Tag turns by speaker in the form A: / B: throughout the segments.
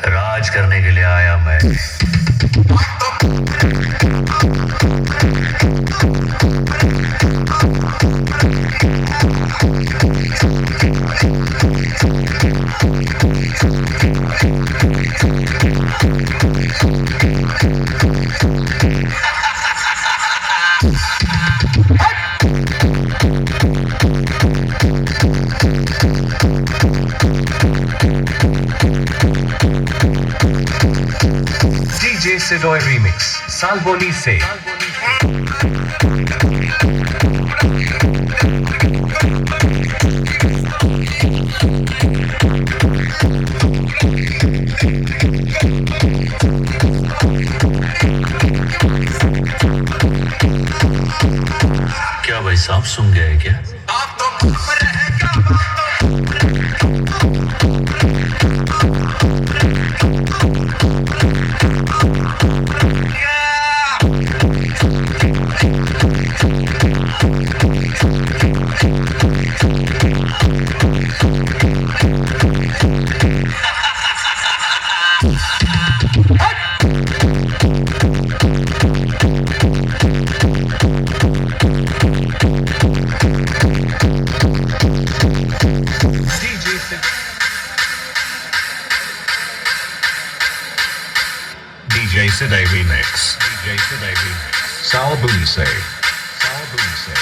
A: राज करने के लिए आया मैं।
B: DJ Sidoy Remix, Salboni se.
A: क्या भाई साहब सुन गए क्या?
B: DJ Sidoy Remix. DJ Sidoy Remix. Salboni se. Salboni se.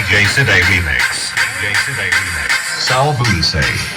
B: DJ Sidoy Remix. DJ Sidoy Remix. Salboni se.